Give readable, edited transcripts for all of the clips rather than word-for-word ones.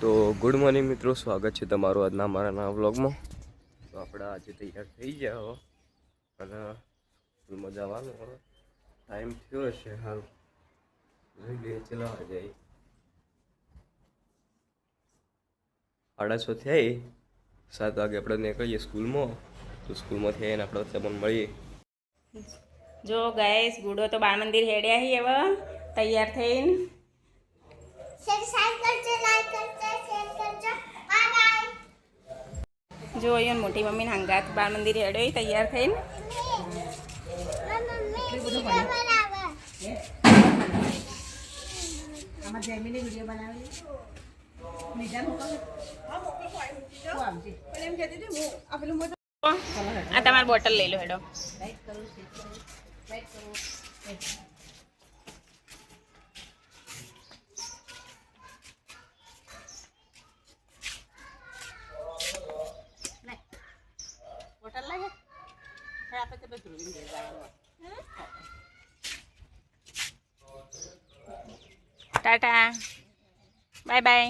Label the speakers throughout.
Speaker 1: તો good morning મિત્રો, સ્વાગત છે તમારું આજના અમારા નવા વ્લોગમાં. તો આપણે આજે તૈયાર થઈ ગયા હો અને સ્કૂલમાં જવાનું હવે ટાઈમ થયો હશે. સારું જોઈ લઈએ, ચલાવવા જાય 6:30 થઈ. 7 વાગે આપણે નીકળીએ સ્કૂલમાં. તો સ્કૂલમાંથી આવીને આપણે તમને મળીએ.
Speaker 2: જો ગાઈસ, ગુડો તો બાળ મંદિર હેડ્યા હી હવે તૈયાર થઈને. જો અહીંયા મોટી મમ્મી ને હંગાત બાળ મંદિર હેડ્યો તૈયાર થઈને. આ તમારી બોટલ લઈ લો હેડો. Tata bye bye.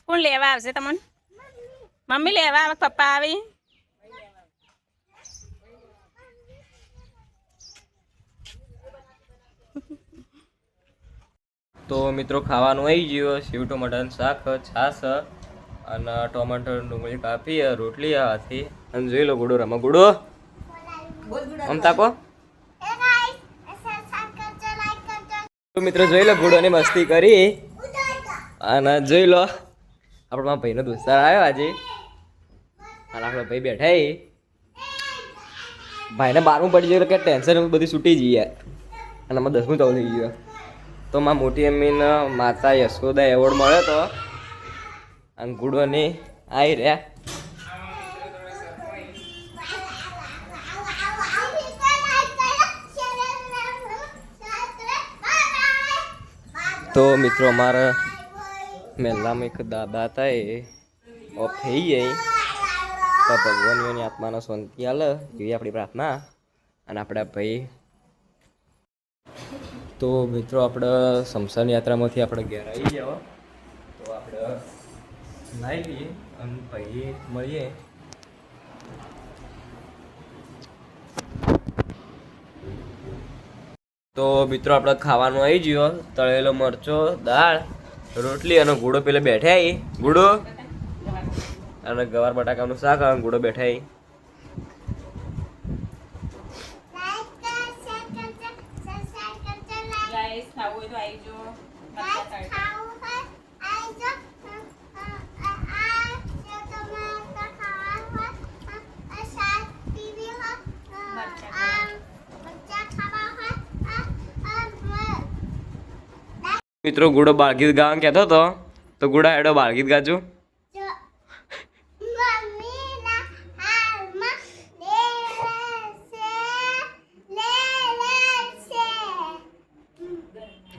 Speaker 2: કોણ લેવા આવશે તમને? મમ્મી લેવા આવે, પપ્પા આવી.
Speaker 1: તો મિત્રો, ખાવાનું આવી ગયું. સેવ ટમાટાનું શાક, છાશ અને ટોમેટો ડુંગળી કાપી, રોટલી હાથી. અને જોઈ લો ગુડો રમા. ગુડો આમ તાકો. તો મિત્રો જોઈ લો, ગુડોની મસ્તી કરી. અને જોઈ લો, આપણા ભાઈનો દોસ્તાર આવ્યો આજે. અને આપણે ભાઈ બેઠા. ભાઈને 12મું પડી ગયું કે ટેન્શન બધી છૂટી જઈએ. અને આમાં 10મું ચાલુ થઈ ગયું. તો માં મોટી અમ્મીને માતા યશોદા એવોર્ડ મળ્યો તો. અને ગુડોની આવી રહ્યા. તો મિત્રો, અમારા મહેલામાં એક દાદા હતા, એ ઓફ થઈ ગઈ. તો ભગવાનની આત્માનો શાંતિ આલે એવી આપણી પ્રાર્થના. અને આપણા ભાઈ તો મિત્રો, આપણે શમશાન યાત્રામાંથી આપણે ઘેર આવી ગયા. તો આપણે નાહી લઈએ અને ભાઈ મળીએ. તો મિત્રો, આપણે ખાવાનું આવી ગયો. તળેલો મરચો, દાળ, રોટલી અને ગુડો પેલે બેઠા. ગુડો અને ગવાર બટાકાનું શાક અને ગુડો બેઠા. મિત્રો, ગુડો બાળગીત ગાવાનું કહેતો હતો. તો ગુડા હેડો બાળગીત ગાજો.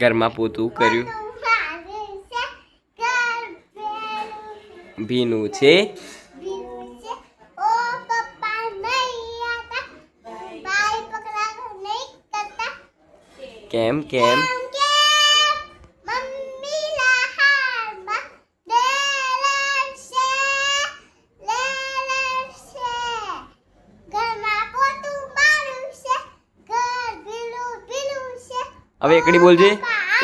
Speaker 1: ઘરમાં પોતું કર્યું, ભીનું છે. કેમ કેમ હવે એકડી બોલજે.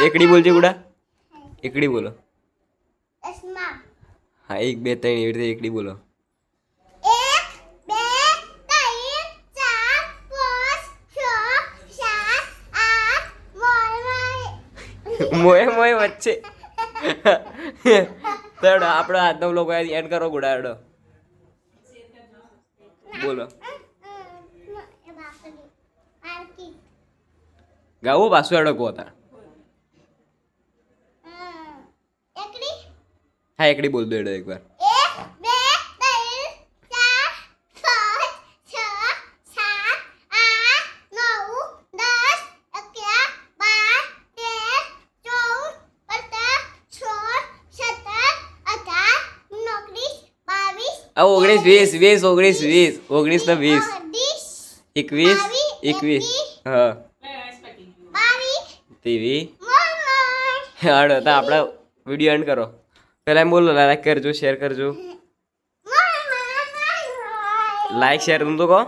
Speaker 1: એકડી બોલજે ગુડા. એકડી બોલો. હા, 1 2 3 એવી રીતે એકડી બોલો.
Speaker 3: 1 2 3 4 5 6 7 8
Speaker 1: મોય મોય વચ્ચે. તો આપણો આજનો વ્લોગ એન્ડ કરો ગુડા. હેડો બોલો. ગાવું પાછું હેડો કહો તાર. હા, એકડી બોલ દો હેડો એકવાર.
Speaker 3: 1 2 3 4 5 6 7 8 9 10 11 12 13 14 15 16 17 18 19 20
Speaker 1: 19 20 19 ને 20 21 હા
Speaker 3: 22
Speaker 1: TV. હાડો તો આપણે વિડીયો એન્ડ કરો. પહેલાં એમ બોલો લાઈક કરજો શેર કરજો લાઈક શેર तुम तो કહો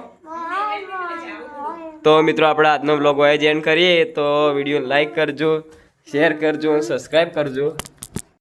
Speaker 1: તો મિત્રો આપણે આજનો બ્લોગ હોય જ એન્ડ કરીએ તો વિડીયો લાઈક કરજો શેર કરજો અને સબસ્ક્રાઈબ કરજો